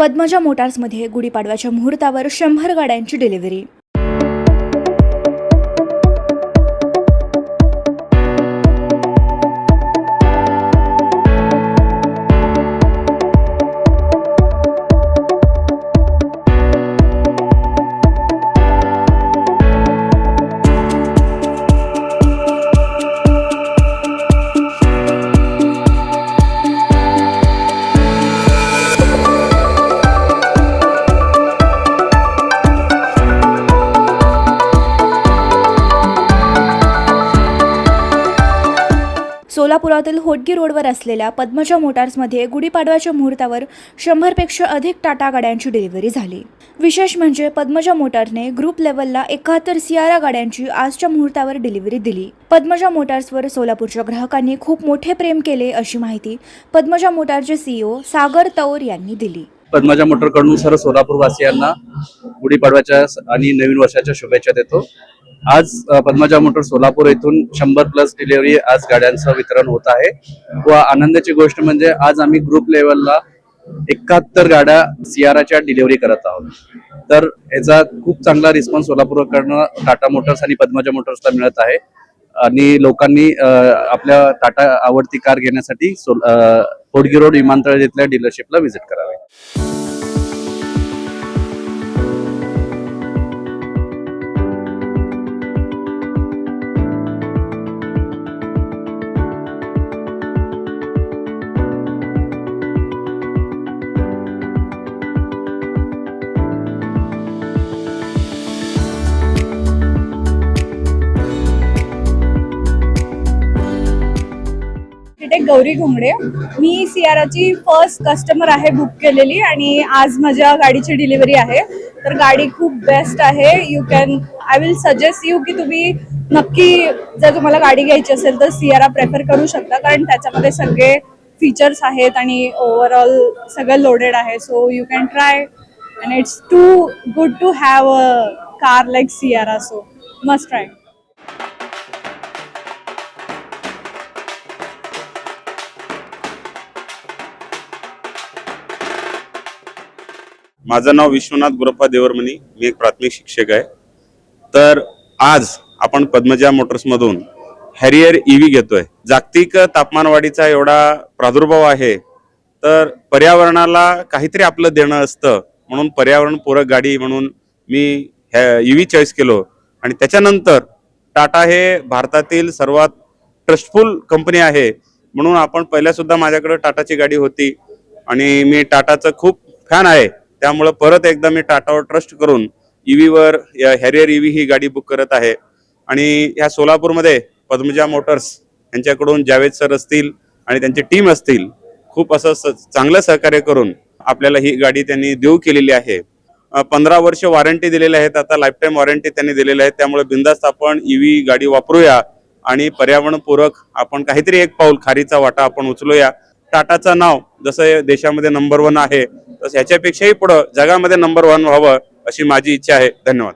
पद्मजा मोटार्समध्ये गुढीपाडव्याच्या मुहूर्तावर 100 गाड्यांची डिलिव्हरी। सोलापुरातील होटगी रोडवर असलेल्या पद्मजा मोटार्समध्ये गुढीपाडव्याच्या मुहूर्तावर 100 पेक्षा अधिक टाटा गाड्यांची डिलिव्हरी झाली। विशेष म्हणजे पद्मजा मोटारने ग्रुप लेवलला 71 सियारा गाड्यांची आजच्या मुहूर्तावर डिलिव्हरी दिली। पद्मजा मोटार्सवर सोलापूरच्या ग्राहकांनी खूप मोठे प्रेम केले अशी माहिती पद्मजा मोटारचे CEO सागर तौर यांनी दिली। पद्मजा मोटरकडून सर्व सोलापूरवासियांना गुढीपाडव्याच्या आणि नवीन वर्षाच्या शुभेच्छा देतो। आज पद्मजा मोटर सोलापूर येथून 100+ डिलिव्हरी आज गाड्यांचं वितरण होत आहे व आनंदाची गोष्ट म्हणजे आज आम्ही ग्रुप लेवलला 71 गाड्या सियाराच्या डिलिव्हरी करत आहोत। तर याचा खूप चांगला रिस्पॉन्स सोलापूरकडून टाटा मोटर्स आणि पद्मजा मोटर्सला मिळत आहे आणि लोकांनी आपल्या टाटा आवडती कार घेण्यासाठी होटगी रोड विमानतळ येथील डीलरशिपला व्हिजिट करावे। गौरी घुंगडे, मी सियाराची फर्स्ट कस्टमर आहे बुक केलेली आणि आज माझ्या गाडीची डिलिव्हरी आहे। तर गाडी खूप बेस्ट आहे। आय विल सजेस्ट यू की तुम्ही नक्की जर तुम्हाला गाडी घ्यायची असेल तर सियारा प्रेफर करू शकता, कारण त्याच्यामध्ये सगळे फीचर्स आहेत आणि ओव्हरऑल सगळं लोडेड आहे। So you can try and it's too good to have a car like Sierra, so must try. माझं नाव विश्वनाथ गुरप्पा देवरमणी, मी एक प्राथमिक शिक्षक आहे। तर आज आपण पद्मजा मोटर्समधून हॅरियर EV घेतोय। जागतिक तापमानवाढीचा एवढा प्रादुर्भाव आहे, तर पर्यावरणाला काहीतरी आपलं देणं असतं म्हणून पर्यावरणपूरक गाडी म्हणून मी EV चॉईस केलो। आणि त्याच्यानंतर टाटा हे भारतातील सर्वात ट्रस्टफुल कंपनी आहे म्हणून आपण पहिल्या सुद्धा माझ्याकडे टाटाची गाडी होती आणि मी टाटाचं खूप फॅन आहे। त्यामुळे परत एकदा मी टाटावर ट्रस्ट करून EVवर हॅरियर EV ही गाडी बुक करत आहे। आणि ह्या सोलापूरमध्ये पद्मजा मोटर्स यांच्याकडून जावेद सर असतील आणि त्यांची टीम असतील, खूप असं चांगलं सहकार्य करून आपल्याला ही गाडी त्यांनी देऊ केलेली आहे। 15 वर्ष वॉरंटी दिलेली आहेत, आता लाईफटाईम वॉरंटी त्यांनी दिलेली आहे। त्यामुळे बिंदास्त आपण EV गाडी वापरूया आणि पर्यावरणपूरक आपण काहीतरी एक पाऊल खारीचा वाटा आपण उचलूया। टाटाचं नाव जसं देशामध्ये नंबर 1 आहे, तसं ह्याच्यापेक्षाही पुढे जगामध्ये नंबर 1 व्हावं अशी माझी इच्छा आहे। धन्यवाद।